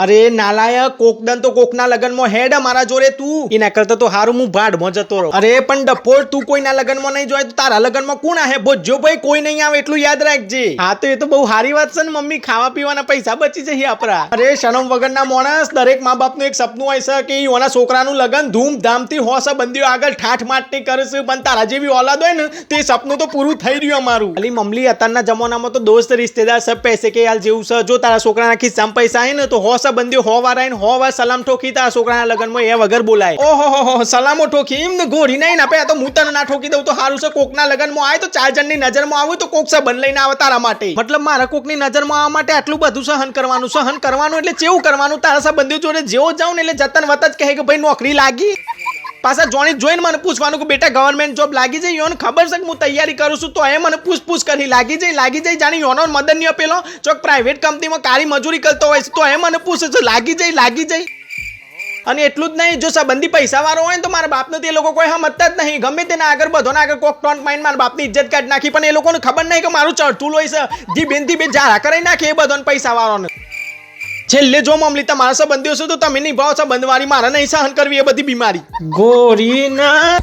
અરે નાલાયક, કોકદન તો કોકના લગનમાં હેડ મારા જોડે તું. એના કરતા તો હારું હું ભાડમાં જતો રહું. અરે પણ ડફોડ, તું કોઈના લગનમાં નહીં જોય તો તારા લગનમાં કોણ આહે? ભોજો ભાઈ કોઈ નહીં આવે એટલું યાદ રાખજે. હા તો એ તો બહુ સારી વાત છે ને મમ્મી, ખાવા પીવાના પૈસા બચી જશે આપણા. અરે શરમ વગરના માણસ, દરેક મા બાપનું એક સપનું હોય છે કે ઓના છોકરાનું લગન ધૂમધામથી હોશ બંધીઓ આગળ ઠાઠ માટની કરે છે, પણ તારા જેવી ઓલાદ હોય ને તે સપનું તો પૂરું થઈ રહ્યું અમારું. અલી મમલી, અત્યારના જમાનામાં તો દોસ્ત રિશ્તેદાર સબ પૈસે કે હાલ જેવું છે. જો તારા છોકરાના ખિસ્સામાં પૈસા આવે ને તો હોશ બંધીઓ હો વાર આવીને હો વાર સલામ ઠોકી તારા છોકરાના લગનમાં એ વગર બોલાય. ઓહો સલામો ઠોકી એમ ને ગોળી નહીં આપે. તો હું તને ના ઠોકી દઉં તો સારું છે. કોકના લગનમાં આવે તો 4 જણની નજરમાં આવું તો કોક સંબંધ લઈને આવે તારા માટે. મતલબ મારા કોકની નજરમાં આવવા માટે આટલું બધું સહન કરવાનું એટલે કેવું કરવાનું? તારા સંબંધીઓ જોડે જેવો જાઉં ને એટલે જતન વત જ કહે કે ભાઈ નોકરી લાગી. પાછા જોઈને મને પૂછવાનું કે બેટા ગવર્મેન્ટ જોબ લાગી જાય. યોને ખબર છે કે હું તૈયારી કરું છું તો એ મને પૂછ કરી લાગી જાય જાણી યોનો મદદ નહીં આપેલો ચોક પ્રાઇવેટ કંપનીમાં કાળી મજૂરી કરતો હોય છે તો એ મને પૂછે છે લાગી જાય. અને એટલું જ નહીં, જો સંબંધી પૈસા વાળો હોય ને તો મારા બાપને તે લોકો કોઈ સમજતા જ નહીં. ગમે તેના આગળ બધોના આગળ કોક ટોન્ટ માઇન્ડ મારા બાપની ઇજ્જત કાઢી નાખી, પણ એ લોકોને ખબર નહીં કે મારું ચડતું લોહી છે. જી બેનથી બે જારા કરાઈ નાખે એ બધોને પૈસા વાળોને. છેલ્લે જો મામલી તમારા સંબંધીઓ છે તો તમે નિભાવો સંબંધવાળી, મારે નહીં સહન કરવી એ બધી બીમારી. ગોરી ના